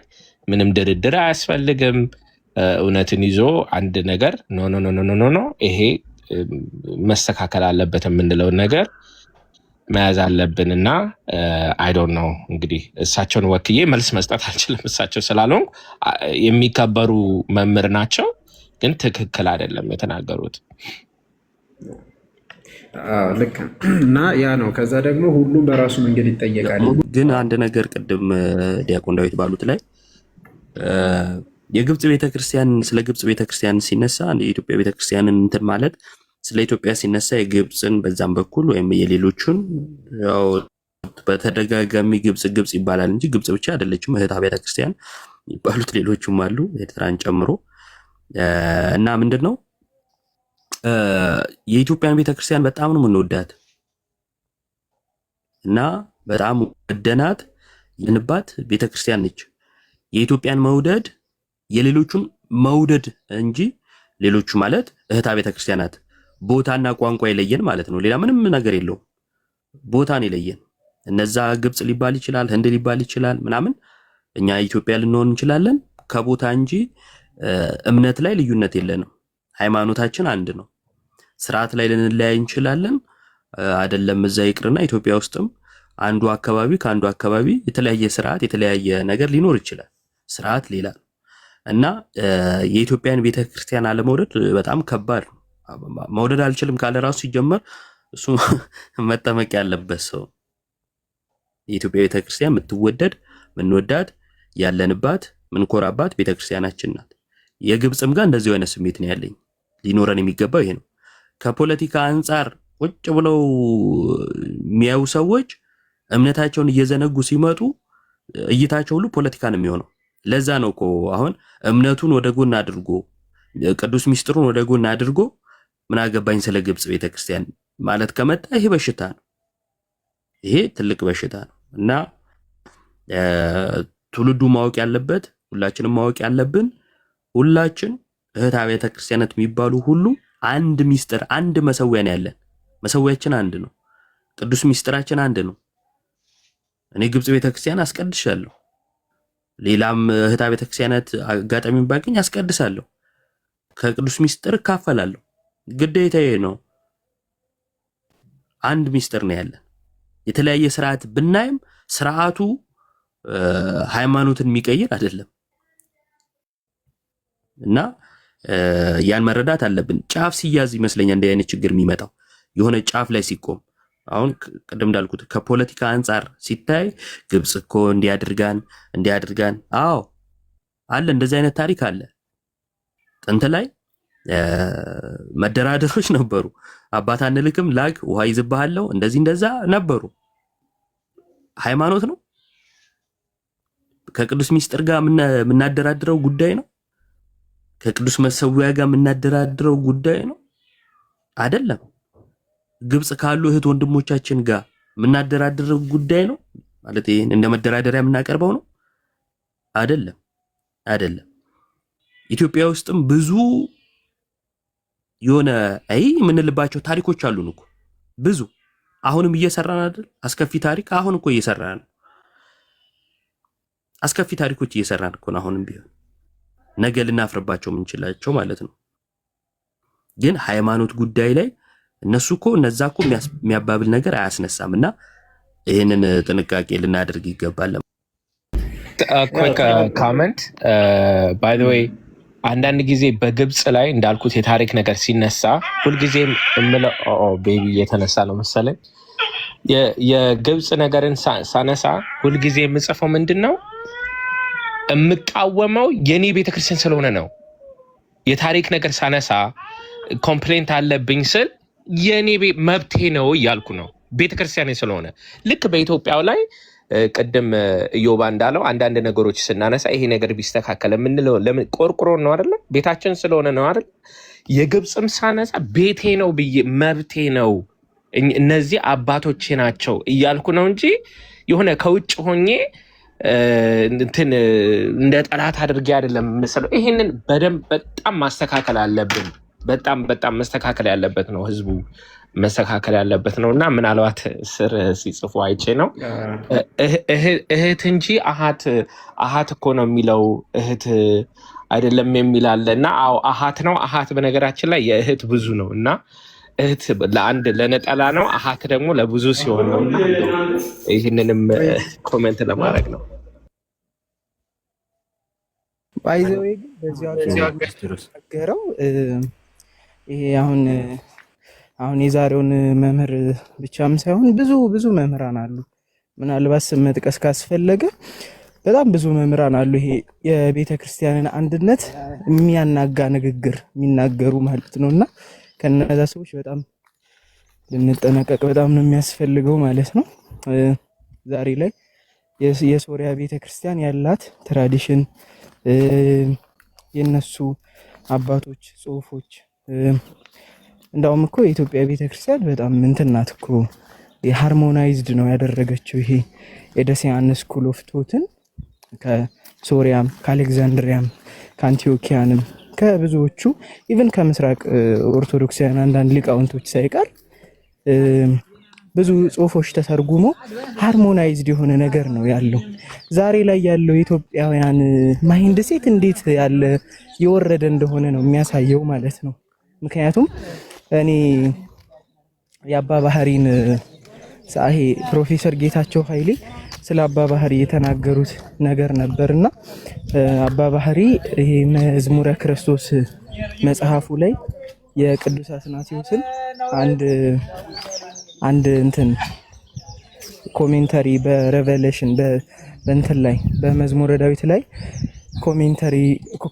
Speaker 5: ምንም ድርድር አያስፈልግም። እውነትን ይዞ አንድ ነገር ኖ ይሄ መስተካከል አለበት የምንለውን ነገር መያዝ አለብን እና አይ ዶንት ኖ እንግዲህ እሳቸውን ወክዬ መልስ መስጠት አልችልም። እሳቸው ስላልሆንኩ የሚከበሩ መምህር ናቸው፣ ግን ትክክል አይደለም የተናገሩት።
Speaker 4: ልክ እና ያ ነው። ከዛ ደግሞ ሁሉም በራሱ መንገድ ይጠየቃል።
Speaker 3: ግን አንድ ነገር ቅድም ዲያቆን ዳዊት ባሉት ላይ የግብጽ ቤተክርስቲያን ስለ ግብጽ ቤተክርስቲያን ሲነሳ የኢትዮጵያ ቤተክርስቲያንን እንትን ማለት ስለ ኢትዮጵያ ሲነሳ የግብጽን በዛም በኩል ወይም የሌሎቹን ያው በተደጋጋሚ ግብጽ ይባላል እንጂ ግብጽ ብቻ አይደለችም። እህት አብያተ ክርስቲያን ይባሉት ሌሎችም አሉ ኤርትራን ጨምሮ እና ምንድነው የኢትዮጵያን ቤተክርስቲያን በጣም ነው የምንወዳት እና በጣም ወደናት የንባት ቤተክርስቲያን ነች። የኢትዮጵያን መውደድ የሌሎቹን መውደድ እንጂ ሌሎቹ ማለት እህት አብያተ ክርስቲያናት ቦታና ቋንቋ የለየን ማለት ነው። ሌላ ምንም ነገር የለውም። ቦታን የለየን። እነዛ ግብጽ ሊባል ይችላል፣ ህንድ ሊባል ይችላል ምናምን፣ እኛ ኢትዮጵያ ልንሆን እንችላለን። ከቦታ እንጂ እምነት ላይ ልዩነት የለንም። ሃይማኖታችን አንድ ነው። ስርዓት ላይ ልንለያይ እንችላለን አይደለም። እዛ ይቅርና ኢትዮጵያ ውስጥም አንዱ አካባቢ ከአንዱ አካባቢ የተለያየ ስርዓት የተለያየ ነገር ሊኖር ይችላል። ስርዓት ሌላ ነው እና የኢትዮጵያን ቤተክርስቲያን አለመውደድ በጣም ከባድ ነው። መውደድ አልችልም ካለ ራሱ ሲጀመር እሱ መጠመቅ ያለበት ሰው። የኢትዮጵያ ቤተክርስቲያን የምትወደድ ምንወዳት ያለንባት ምንኮራባት ቤተክርስቲያናችን ናት። የግብጽም ጋር እንደዚህ አይነት ስሜት ነው ያለኝ። ሊኖረን የሚገባው ይሄ ነው። ከፖለቲካ አንጻር ቁጭ ብለው የሚያዩ ሰዎች እምነታቸውን እየዘነጉ ሲመጡ እይታቸው ሁሉ ፖለቲካ ነው የሚሆነው። ለዛ ነው እኮ አሁን እምነቱን ወደ ጎን አድርጎ ቅዱስ ሚስጥሩን ወደ ጎን አድርጎ ምን አገባኝ ስለ ግብጽ ቤተክርስቲያን ማለት ከመጣ ይሄ በሽታ ነው። ይሄ ትልቅ በሽታ ነው እና ትውልዱ ማወቅ ያለበት ሁላችንም ማወቅ ያለብን ሁላችን እህት አብያተ ክርስቲያናት የሚባሉ ሁሉ አንድ ሚስጥር አንድ መሰዊያ ነው ያለን። መሰዊያችን አንድ ነው። ቅዱስ ሚስጥራችን አንድ ነው። እኔ ግብጽ ቤተክርስቲያን አስቀድሻለሁ። ሌላም እህት አብያተ ክርስቲያናት አጋጣሚውን ባገኝ አስቀድሳለሁ። ከቅዱስ ሚስጥር እካፈላለሁ። ግዴታዬ ነው። አንድ ሚስጥር ነው ያለን። የተለያየ ስርዓት ብናይም ስርዓቱ ሃይማኖትን የሚቀይር አይደለም እና ያን መረዳት አለብን። ጫፍ ሲያዝ ይመስለኛል እንደ አይነት ችግር የሚመጣው የሆነ ጫፍ ላይ ሲቆም። አሁን ቅድም እንዳልኩት ከፖለቲካ አንጻር ሲታይ ግብጽ እኮ እንዲያድርጋን አዎ አለ፣ እንደዚህ አይነት ታሪክ አለ። ጥንት ላይ መደራደሮች ነበሩ። አባት አንልክም ላክ ውሃ ይዝብሃለው እንደዚህ እንደዛ ነበሩ። ሃይማኖት ነው። ከቅዱስ ሚስጥር ጋር የምናደራድረው ጉዳይ ነው። ከቅዱስ መሰዊያ ጋር የምናደራድረው ጉዳይ ነው አይደለም። ግብጽ ካሉ እህት ወንድሞቻችን ጋር የምናደራድረው ጉዳይ ነው ማለት ይሄን እንደ መደራደሪያ የምናቀርበው ነው አይደለም። ኢትዮጵያ ውስጥም ብዙ የሆነ የምንልባቸው ታሪኮች አሉን እኮ ብዙ። አሁንም እየሰራን አይደል? አስከፊ ታሪክ አሁን እኮ እየሰራን ነው። አስከፊ ታሪኮች እየሰራን እኮ ነው። አሁንም ቢሆን ነገ ልናፍርባቸው የምንችላቸው ማለት ነው። ግን ሃይማኖት ጉዳይ ላይ እነሱ እኮ እነዛ እኮ የሚያባብል ነገር አያስነሳም እና ይህንን ጥንቃቄ ልናደርግ ይገባል።
Speaker 5: quick comment by the way አንዳንድ ጊዜ በግብጽ ላይ እንዳልኩት የታሪክ ነገር ሲነሳ ሁልጊዜም እምለው ቤቢ እየተነሳ ነው መሰለኝ የግብጽ ነገርን ሳነሳ ሁልጊዜ የምጽፈው ምንድነው የምቃወመው የኔ ቤተክርስቲያን ስለሆነ ነው። የታሪክ ነገር ሳነሳ ኮምፕሌንት አለብኝ ስል የኔ መብቴ ነው እያልኩ ነው ቤተክርስቲያን ስለሆነ። ልክ በኢትዮጵያው ላይ ቅድም ኢዮባ እንዳለው አንዳንድ ነገሮች ስናነሳ ይሄ ነገር ቢስተካከል የምንለው ለምን ቆርቆሮ ነው አይደል? ቤታችን ስለሆነ ነው አይደል? የግብጽም ሳነሳ ቤቴ ነው ብዬ መብቴ ነው እነዚህ አባቶቼ ናቸው እያልኩ ነው እንጂ የሆነ ከውጭ ሆኜ እንትን እንደ ጠላት አድርጌ አይደለም መሰለው። ይሄንን በደንብ በጣም ማስተካከል አለብን። በጣም መስተካከል ያለበት ነው። ህዝቡ መስተካከል ያለበት ነውና ምናልባት ስር ሲጽፉ አይቼ ነው እህት እንጂ አሃት እኮ ነው የሚለው እህት አይደለም የሚላለና አዎ አሃት ነው። አሃት በነገራችን ላይ የእህት ብዙ ነው እና እህት ለአንድ ለነጠላ ነው፣ አሃት ደግሞ ለብዙ ሲሆን ነው። ይህንንም ኮሜንት ለማድረግ ነው።
Speaker 6: ባይዘው ግን በዚያው ተገረው ይሄ አሁን የዛሬውን መምህር ብቻም ሳይሆን ብዙ መምህራን አሉ። ምናልባት ስም መጥቀስ ካስፈለገ በጣም ብዙ መምህራን አሉ። ይሄ የቤተ ክርስቲያንን አንድነት የሚያናጋ ንግግር የሚናገሩ ማለት ነውና ከነዛ ሰዎች በጣም ልንጠነቀቅ በጣም ነው የሚያስፈልገው ማለት ነው። ዛሬ ላይ የሶሪያ ቤተክርስቲያን ያላት ትራዲሽን የነሱ አባቶች ጽሁፎች እንዳውም እኮ የኢትዮጵያ ቤተክርስቲያን በጣም እንትን ናት እኮ የሃርሞናይዝድ ነው ያደረገችው። ይሄ የደሲያን ስኩል ኦፍ ቶትን ከሶሪያም ከአሌክዛንድሪያም ከአንቲዮኪያንም ከብዙዎቹ ኢቭን ከምስራቅ ኦርቶዶክሳውያን አንዳንድ ሊቃውንቶች ሳይቀር ብዙ ጽሁፎች ተተርጉሞ ሃርሞናይዝድ የሆነ ነገር ነው ያለው። ዛሬ ላይ ያለው የኢትዮጵያውያን ማይንድ ሴት እንዴት ያለ የወረደ እንደሆነ ነው የሚያሳየው ማለት ነው። ምክንያቱም እኔ የአባ ባህሪን ሳሄ ፕሮፌሰር ጌታቸው ኃይሌ ስለ አባ ባህሪ የተናገሩት ነገር ነበርና አባ ባህሪ ይሄ መዝሙረ ክርስቶስ መጽሐፉ ላይ የቅዱስ አትናቴዎስን አንድ እንትን ኮሜንተሪ በሬቨሌሽን በእንትን ላይ በመዝሙረ ዳዊት ላይ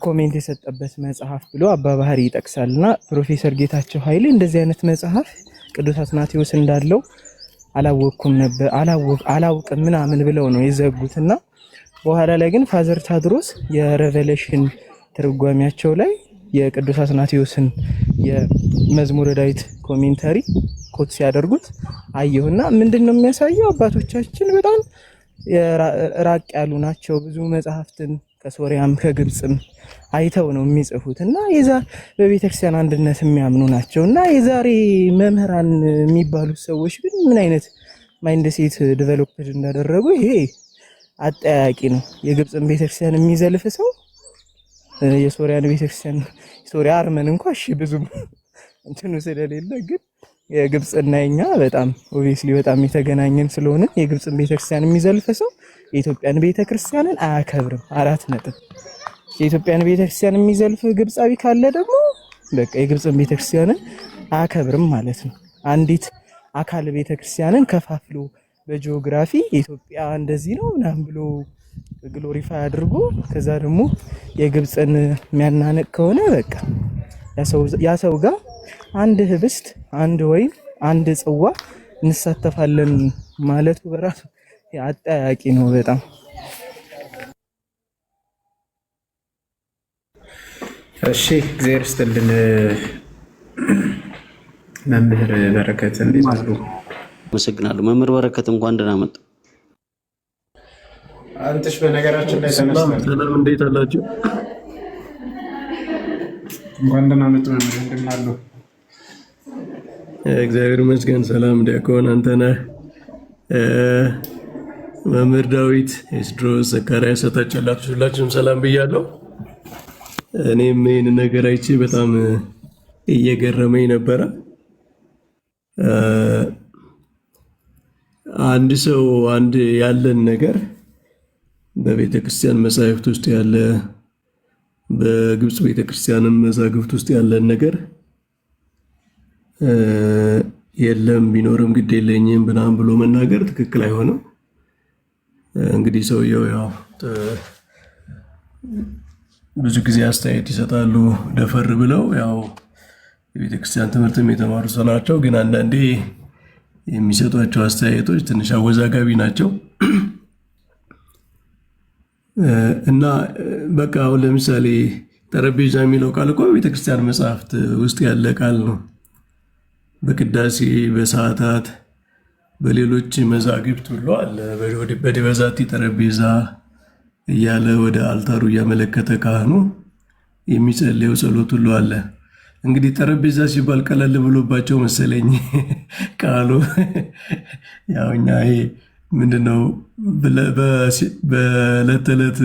Speaker 6: ኮሜንት የሰጠበት መጽሐፍ ብሎ አባ ባህሪ ይጠቅሳልና ፕሮፌሰር ጌታቸው ኃይሌ እንደዚህ አይነት መጽሐፍ ቅዱስ አትናቴዎስ እንዳለው አላውቅም ምናምን ብለው ነው የዘጉትና በኋላ ላይ ግን ፋዘር ታድሮስ የሬቨሌሽን ትርጓሜያቸው ላይ የቅዱስ አትናቴዎስን የመዝሙረ ዳዊት ኮሜንተሪ ኮት ሲያደርጉት አየሁና ምንድነው የሚያሳየው? አባቶቻችን በጣም ራቅ ያሉ ናቸው። ብዙ መጽሐፍትን ከሶሪያም ከግብጽም አይተው ነው የሚጽፉት እና በቤተክርስቲያን አንድነት የሚያምኑ ናቸውና የዛሬ መምህራን የሚባሉት ሰዎች ግን ምን አይነት ማይንድ ሴት ዲቨሎፕድ እንዳደረጉ ይሄ አጠያቂ ነው። የግብጽን ቤተክርስቲያን የሚዘልፍ ሰው የሶሪያን ቤተክርስቲያን ሶሪያ አርመን እንኳን እሺ ብዙም እንትኑ ስለሌለ ግን የግብጽና የኛ በጣም ኦብቪስሊ በጣም የተገናኘን ስለሆነ የግብጽን ቤተክርስቲያን የሚዘልፍ ሰው የኢትዮጵያን ቤተክርስቲያንን አያከብርም። 4 ነጥብ። የኢትዮጵያን ቤተክርስቲያን የሚዘልፍ ግብጻዊ ካለ ደግሞ በቃ የግብጽን ቤተክርስቲያንን አያከብርም ማለት ነው። አንዲት አካል ቤተክርስቲያንን ከፋፍሎ በጂኦግራፊ ኢትዮጵያ እንደዚህ ነው ምናምን ብሎ ግሎሪፋይ አድርጎ ከዛ ደግሞ የግብጽን የሚያናነቅ ከሆነ በቃ ያ ሰው ጋር አንድ ህብስት፣ አንድ ወይን፣ አንድ ጽዋ እንሳተፋለን ማለቱ በራሱ አጠያቂ ነው በጣም።
Speaker 4: እሺ እግዚአብሔር ይስጥልን። መምህር በረከት እንዴት አሉ?
Speaker 1: አመሰግናለሁ መምህር በረከት፣ እንኳን ደህና መጡ።
Speaker 4: አንተሽ በነገራችን ላይ
Speaker 2: ሰላም እንዴት አላችሁ?
Speaker 4: እንኳን ደህና መጡ መምህር፣ እንደምን አሉ?
Speaker 2: እግዚአብሔር ይመስገን ሰላም። ዲያቆን አንተነህ፣ መምህር ዳዊት፣ ኤስድሮስ፣ ዘካርያስ ሰጣችላችሁ ሁላችሁም ሰላም ብያለሁ። እኔም ይህን ነገር አይቼ በጣም እየገረመኝ ነበረ። አንድ ሰው አንድ ያለን ነገር በቤተ ክርስቲያን መጻሕፍት ውስጥ ያለ በግብፅ ቤተ ክርስቲያንም መዛግብት ውስጥ ያለን ነገር የለም ቢኖርም ግድ የለኝም ምናምን ብሎ መናገር ትክክል አይሆንም። እንግዲህ ሰውየው ያው ብዙ ጊዜ አስተያየት ይሰጣሉ ደፈር ብለው፣ ያው የቤተክርስቲያን ትምህርትም የተማሩ ሰው ናቸው። ግን አንዳንዴ የሚሰጧቸው አስተያየቶች ትንሽ አወዛጋቢ ናቸው እና በቃ አሁን ለምሳሌ ጠረጴዛ የሚለው ቃል እኮ በቤተክርስቲያን መጽሐፍት ውስጥ ያለ ቃል ነው። በቅዳሴ በሰዓታት በሌሎች መዛግብት ሁሉ አለ። በዲበ ዛቲ ጠረጴዛ እያለ ወደ አልታሩ እያመለከተ ካህኑ የሚጸልየው ጸሎት ሁሉ አለ። እንግዲህ ጠረጴዛ ሲባል ቀለል ብሎባቸው መሰለኝ ቃሉ። ያው እኛ ይሄ ምንድነው በዕለት ተዕለት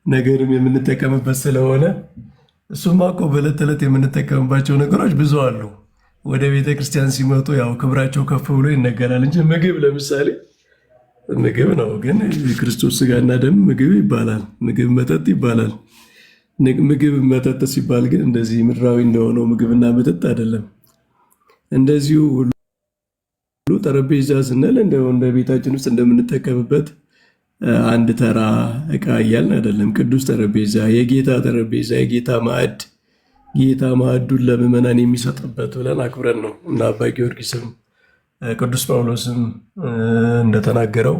Speaker 2: ነገርም የምንጠቀምበት ስለሆነ እሱማ እኮ በዕለት ተዕለት የምንጠቀምባቸው ነገሮች ብዙ አሉ። ወደ ቤተ ክርስቲያን ሲመጡ ያው ክብራቸው ከፍ ብሎ ይነገራል እንጂ ምግብ ለምሳሌ ምግብ ነው፣ ግን የክርስቶስ ስጋና ደም ምግብ ይባላል። ምግብ መጠጥ ይባላል። ምግብ መጠጥ ሲባል ግን እንደዚህ ምድራዊ እንደሆነው ምግብና መጠጥ አይደለም። እንደዚሁ ሁሉ ጠረጴዛ ስንል እንደ ቤታችን ውስጥ እንደምንጠቀምበት አንድ ተራ ዕቃ እያልን አይደለም። ቅዱስ ጠረጴዛ፣ የጌታ ጠረጴዛ፣ የጌታ ማዕድ፣ ጌታ ማዕዱን ለምዕመናን የሚሰጥበት ብለን አክብረን ነው እና አባ ጊዮርጊስም ቅዱስ ጳውሎስም እንደተናገረው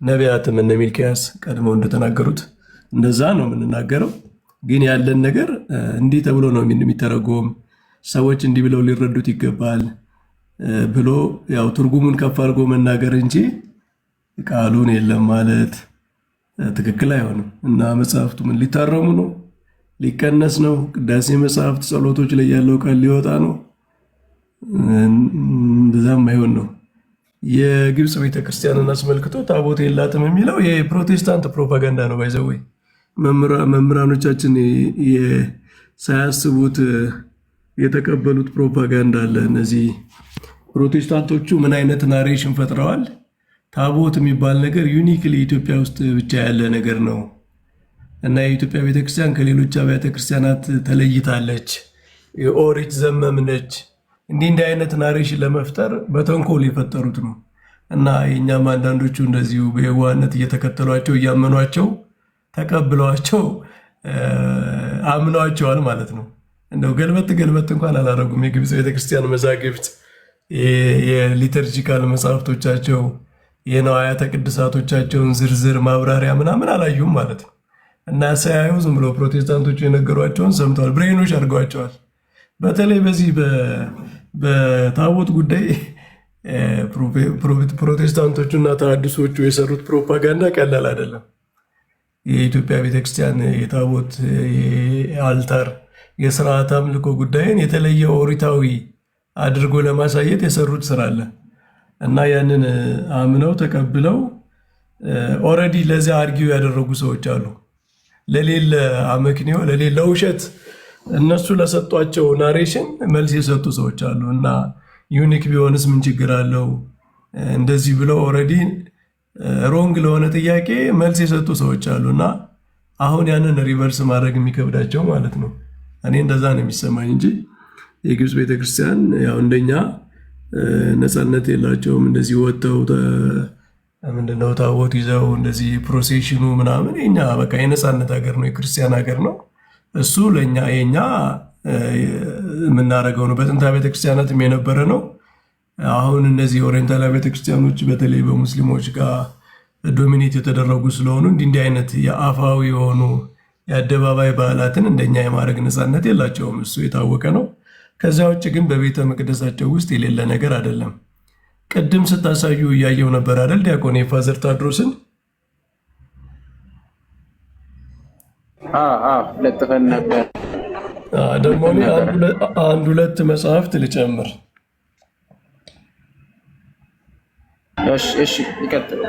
Speaker 2: ነቢያትም እነ ሚልክያስ ቀድመው እንደተናገሩት እንደዛ ነው የምንናገረው። ግን ያለን ነገር እንዲህ ተብሎ ነው የሚተረጎም፣ ሰዎች እንዲህ ብለው ሊረዱት ይገባል ብሎ ያው ትርጉሙን ከፍ አድርጎ መናገር እንጂ ቃሉን የለም ማለት ትክክል አይሆንም እና መጽሐፍቱ ምን ሊታረሙ ነው? ሊቀነስ ነው? ቅዳሴ መጽሐፍት ጸሎቶች ላይ ያለው ቃል ሊወጣ ነው? እንደዛም አይሆን ነው። የግብፅ ቤተክርስቲያንን አስመልክቶ ታቦት የላትም የሚለው የፕሮቴስታንት ፕሮፓጋንዳ ነው። ባይዘወይ መምህራኖቻችን ሳያስቡት የተቀበሉት ፕሮፓጋንዳ አለ። እነዚህ ፕሮቴስታንቶቹ ምን አይነት ናሬሽን ፈጥረዋል? ታቦት የሚባል ነገር ዩኒክሊ ኢትዮጵያ ውስጥ ብቻ ያለ ነገር ነው እና የኢትዮጵያ ቤተክርስቲያን ከሌሎች አብያተ ክርስቲያናት ተለይታለች፣ የኦሪት ዘመም ነች። እንዲህ አይነት ናሬሽን ለመፍጠር በተንኮል የፈጠሩት ነው እና የእኛም አንዳንዶቹ እንደዚሁ በየዋህነት እየተከተሏቸው እያመኗቸው ተቀብለዋቸው አምነዋቸዋል ማለት ነው። እንደው ገልበጥ እንኳን አላረጉም። የግብፅ ቤተክርስቲያን መዛግብት፣ የሊተርጂካል መጽሐፍቶቻቸው፣ የነዋያተ ቅድሳቶቻቸውን ዝርዝር ማብራሪያ ምናምን አላዩም ማለት ነው እና ሳያዩ ዝም ብሎ ፕሮቴስታንቶቹ የነገሯቸውን ሰምተዋል። ብሬኖች አድርገዋቸዋል። በተለይ በዚህ በታቦት ጉዳይ ፕሮቴስታንቶቹና ተሐድሶቹ የሰሩት ፕሮፓጋንዳ ቀላል አይደለም። የኢትዮጵያ ቤተክርስቲያን የታቦት የአልታር የስርዓት አምልኮ ጉዳይን የተለየ ኦሪታዊ አድርጎ ለማሳየት የሰሩት ስራ አለ እና ያንን አምነው ተቀብለው ኦልሬዲ ለዚያ አርጊው ያደረጉ ሰዎች አሉ። ለሌለ አመክንዮ ለሌለ ውሸት እነሱ ለሰጧቸው ናሬሽን መልስ የሰጡ ሰዎች አሉ እና ዩኒክ ቢሆንስ ምን ችግር አለው? እንደዚህ ብለው ኦልሬዲ ሮንግ ለሆነ ጥያቄ መልስ የሰጡ ሰዎች አሉ እና አሁን ያንን ሪቨርስ ማድረግ የሚከብዳቸው ማለት ነው። እኔ እንደዛ ነው የሚሰማኝ እንጂ የግብፅ ቤተክርስቲያን ያው እንደኛ ነፃነት የላቸውም። እንደዚህ ወጥተው ምንድነው ታቦት ይዘው እንደዚህ ፕሮሴሽኑ ምናምን የኛ በቃ የነፃነት ሀገር ነው፣ የክርስቲያን ሀገር ነው። እሱ ለእኛ የኛ የምናደርገው ነው። በጥንታ ቤተክርስቲያናትም የነበረ ነው። አሁን እነዚህ ኦሪየንታል ቤተክርስቲያኖች በተለይ በሙስሊሞች ጋር ዶሚኔት የተደረጉ ስለሆኑ እንዲህ አይነት የአፋዊ የሆኑ የአደባባይ በዓላትን እንደኛ የማድረግ ነፃነት የላቸውም። እሱ የታወቀ ነው። ከዚያ ውጭ ግን በቤተ መቅደሳቸው ውስጥ የሌለ ነገር አይደለም። ቅድም ስታሳዩ እያየው ነበር አይደል? ዲያቆን ፋዘር ታድሮስን
Speaker 4: ለጥፈን ነበር።
Speaker 2: ደግሞ አንድ ሁለት መጽሐፍት ልጨምር።
Speaker 4: እሺ ይቀጥል።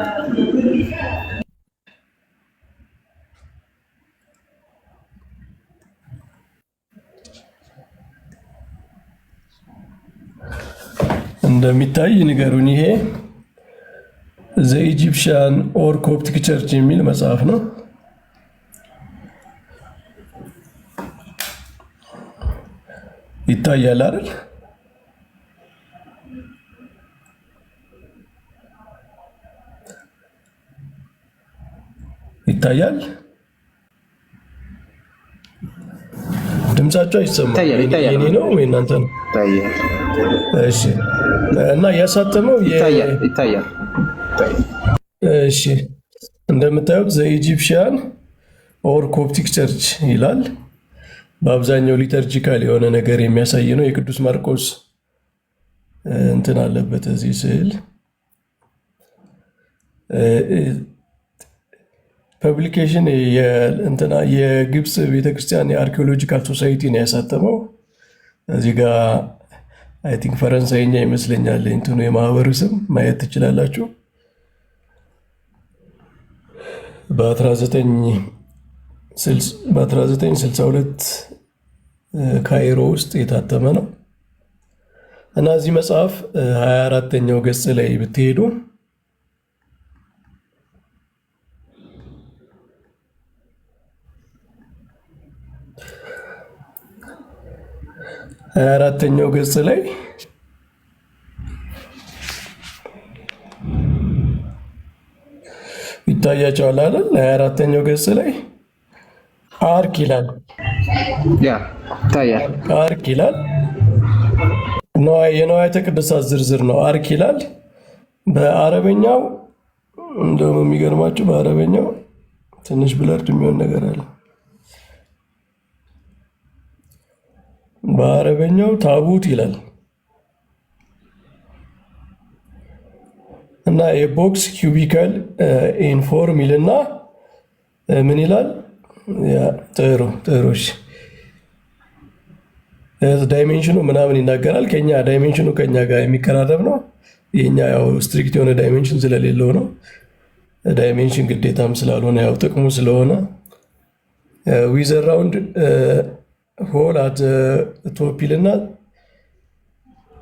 Speaker 2: እንደሚታይ ንገሩኝ። ይሄ ዘ ኢጂፕሽያን ኦር ኮፕቲክ ቸርች የሚል መጽሐፍ ነው። ይታያል አይደል? ይታያል። ድምጻቸው አይሰማም። የኔ ነው ወይ እናንተ ነው? እሺ። እና ያሳተመው
Speaker 4: ይታያል።
Speaker 2: እሺ፣ እንደምታዩት ዘ ኢጂፕሽያን ኦር ኮፕቲክ ቸርች ይላል። በአብዛኛው ሊተርጂካል የሆነ ነገር የሚያሳይ ነው። የቅዱስ ማርቆስ እንትን አለበት እዚህ ስዕል። ፐብሊኬሽን የግብፅ ቤተክርስቲያን የአርኪኦሎጂካል ሶሳይቲ ነው ያሳተመው። እዚህ ጋ አይ ቲንክ ፈረንሳይኛ ይመስለኛል እንትኑ የማህበሩ ስም ማየት ትችላላችሁ። በ1962 ካይሮ ውስጥ የታተመ ነው እና እዚህ መጽሐፍ 24ኛው ገጽ ላይ ብትሄዱ አራተኛው ገጽ ላይ ይታያቸዋል አይደል? 24ኛው ገጽ ላይ አርክ ይላል። አርክ ይላል። የንዋያተ ቅድሳት ዝርዝር ነው። አርክ ይላል። በአረበኛው እንደውም የሚገርማችሁ በአረበኛው ትንሽ ብለርድ የሚሆን ነገር አለ። በአረበኛው ታቡት ይላል እና የቦክስ ኪዩቢካል ኢንፎርም ይልና ምን ይላል? ጥሩሽ ዳይሜንሽኑ ምናምን ይናገራል። ዳይሜንሽኑ ከኛ ጋር የሚቀራረብ ነው። የኛ ያው ስትሪክት የሆነ ዳይሜንሽን ስለሌለው ነው። ዳይሜንሽን ግዴታም ስላልሆነ ያው ጥቅሙ ስለሆነ ዊዝ ራውንድ ሆል አት ቶፕ ይልና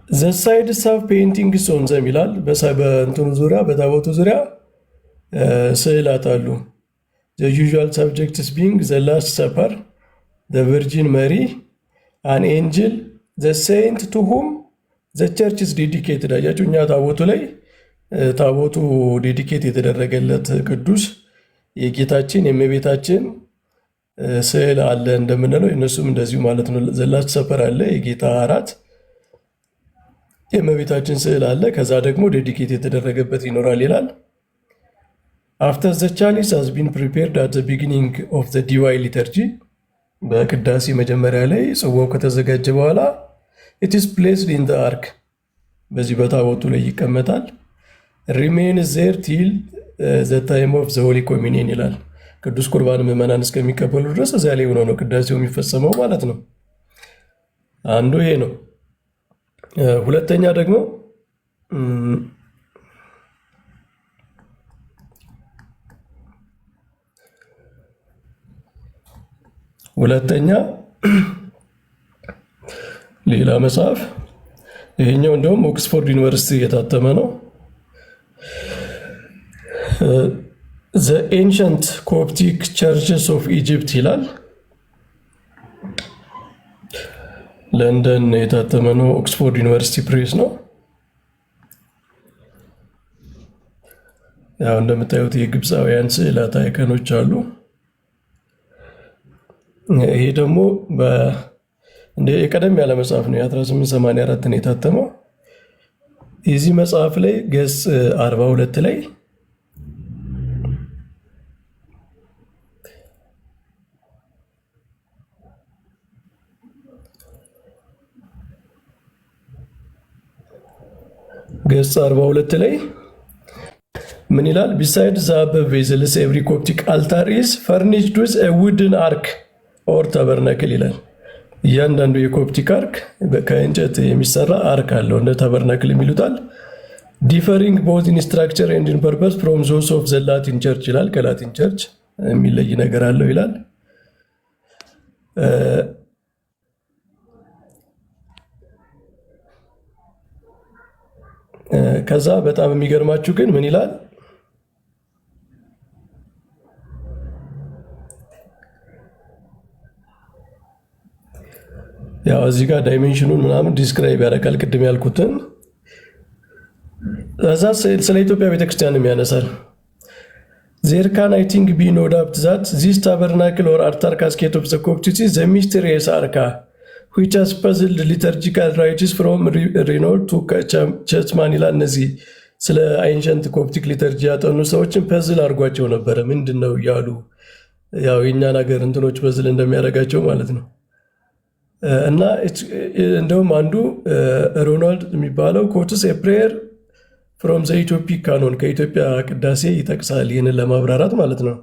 Speaker 2: ዘ ሳይድስ ሃቭ ፔይንቲንግስ ኦን ዘም ይላል። በእንትኑ ዙሪያ በታቦቱ ዙሪያ ስዕላት አሉ። ዘ ዩዥዋል ሰብጀክትስ ቢንግ ዘ ላስት ሰፐር፣ ዘ ቨርጂን መሪ፣ አን ኤንጅል፣ ዘ ሴይንት ቱ ሁም ዘ ቸርች ኢዝ ዴዲኬትድ። አያችሁ እኛ ታቦቱ ላይ ታቦቱ ዴዲኬት የተደረገለት ቅዱስ የጌታችን የእመቤታችን ስዕል አለ እንደምንለው እነሱም እንደዚሁ ማለት ነው። ዘ ላስት ሰፐር አለ፣ የጌታ እራት፣ የእመቤታችን ስዕል አለ። ከዛ ደግሞ ዴዲኬት የተደረገበት ይኖራል ይላል። አፍተር ዘ ቻሊስ ሃዝ ቢን ፕሪፔርድ አት ዘ ቢጊኒንግ ኦፍ ዘ ዲቫይን ሊተርጂ፣ በቅዳሴ መጀመሪያ ላይ ጽዋው ከተዘጋጀ በኋላ ኢት ኢዝ ፕሌስድ ኢን ዘ አርክ፣ በዚህ በታቦቱ ላይ ይቀመጣል። ሪሜን ዜር ቲል ዘ ታይም ኦፍ ዘ ሆሊ ኮሚኒየን ይላል። ቅዱስ ቁርባን ምዕመናን እስከሚቀበሉ ድረስ እዚያ ላይ ሆኖ ነው ቅዳሴው የሚፈጸመው ማለት ነው። አንዱ ይሄ ነው። ሁለተኛ ደግሞ ሌላ መጽሐፍ ይሄኛው እንደውም ኦክስፎርድ ዩኒቨርሲቲ የታተመ ነው። ዘ ኤንሸንት ኮፕቲክ ቸርችስ ኦፍ ኢጅፕት ይላል። ለንደን የታተመ ነው። ኦክስፎርድ ዩኒቨርሲቲ ፕሬስ ነው። ያው እንደምታዩት የግብፃውያን ስዕላት አይከኖች አሉ። ይሄ ደግሞ የቀደም ያለ መጽሐፍ ነው። የ1884 ነው የታተመው። የዚህ መጽሐፍ ላይ ገጽ 42 ላይ ገጽ 42 ላይ ምን ይላል? ቢሳይድ ዘ አበብ ቬዝልስ ኤቭሪ ኮፕቲክ አልታር ኢዝ ፈርኒሽድ ዊዝ ኤ ውድን አርክ ኦር ታበርናክል ይላል። እያንዳንዱ የኮፕቲክ አርክ ከእንጨት የሚሰራ አርክ አለው፣ እንደ ታበርናክል የሚሉታል። ዲፈሪንግ ቦዝ ኢን ስትራክቸር ኤንድ ኢን ፐርፐስ ፍሮም ዞስ ኦፍ ዘ ላቲን ቸርች ይላል። ከላቲን ቸርች የሚለይ ነገር አለው ይላል። ከዛ በጣም የሚገርማችሁ ግን ምን ይላል? ያው እዚህ ጋር ዳይሜንሽኑን ምናምን ዲስክራይብ ያደርጋል ቅድም ያልኩትን። እዛ ስለ ኢትዮጵያ ቤተክርስቲያንም ያነሳል። ዜር ካን አይ ቲንክ ቢ ኖ ዳውት ዛት ዚስ ታበርናክል ኦር አልታር ካስኬት ኦፍ ዘ ኮፕቲክስ ኢዝ ዘ ሚስተሪየስ አርካ which has puzzled liturgical rites from Renoir to Churchman ይላል። እነዚህ ስለ አይንሸንት ኮፕቲክ ሊተርጂ ያጠኑ ሰዎችን ፐዝል አድርጓቸው ነበረ። ምንድን ነው እያሉ ያው የእኛን ሀገር እንትኖች ፐዝል እንደሚያደርጋቸው ማለት ነው። እና እንደውም አንዱ ሮናልድ የሚባለው ኮትስ ፕሬየር ፍሮም ዘ ኢትዮፒክ ካኖን ከኢትዮጵያ ቅዳሴ ይጠቅሳል። ይህንን ለማብራራት ማለት ነው።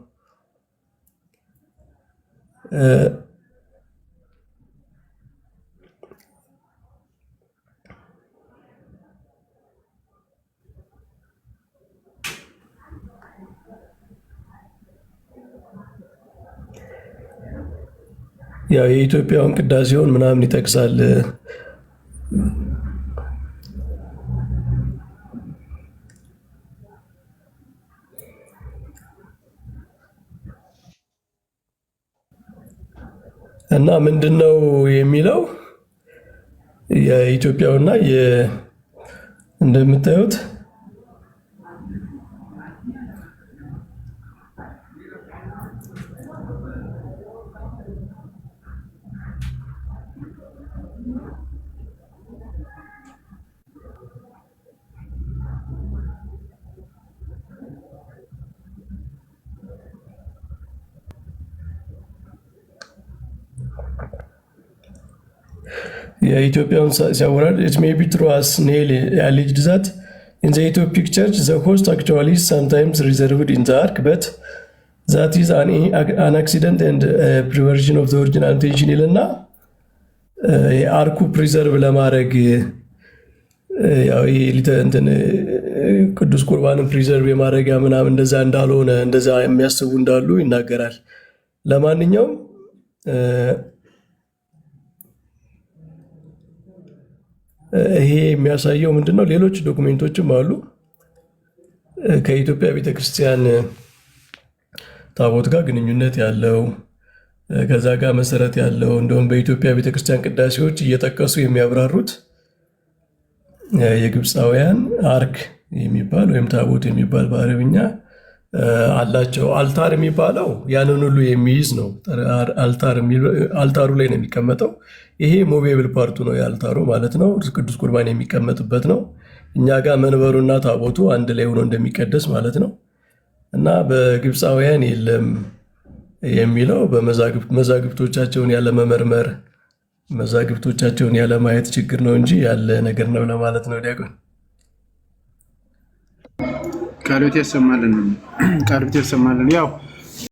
Speaker 2: ያው የኢትዮጵያውን ቅዳሴውን ምናምን ይጠቅሳል። እና ምንድነው የሚለው የኢትዮጵያውና እንደምታዩት የኢትዮጵያውን ሲያወራድ it may be true as Neil alleged that in the Ethiopic church the host actually is sometimes reserved in the ark but that is an accident and perversion of the original intention ይልና አርኩ ፕሪዘርቭ ለማድረግ ያው ቅዱስ ቁርባንን ፕሪዘርቭ የማድረጊያ ምናምን እንደዛ እንዳልሆነ እንደዛ የሚያስቡ እንዳሉ ይናገራል። ለማንኛውም ይሄ የሚያሳየው ምንድነው? ሌሎች ዶክሜንቶችም አሉ ከኢትዮጵያ ቤተክርስቲያን ታቦት ጋር ግንኙነት ያለው ከዛ ጋር መሰረት ያለው እንደውም በኢትዮጵያ ቤተክርስቲያን ቅዳሴዎች እየጠቀሱ የሚያብራሩት የግብፃውያን አርክ የሚባል ወይም ታቦት የሚባል በአረብኛ አላቸው። አልታር የሚባለው ያንን ሁሉ የሚይዝ ነው። አልታሩ ላይ ነው የሚቀመጠው። ይሄ ሞቤብል ፓርቱ ነው የአልታሩ ማለት ነው። ቅዱስ ቁርባን የሚቀመጥበት ነው። እኛ ጋር መንበሩና ታቦቱ አንድ ላይ ሆኖ እንደሚቀደስ ማለት ነው። እና በግብፃውያን የለም የሚለው በመዛግብቶቻቸውን ያለመመርመር መዛግብቶቻቸውን ያለማየት ችግር ነው እንጂ ያለ ነገር ነው ለማለት ነው። ዲያቆን
Speaker 4: ቃሎት ያሰማልን። ያው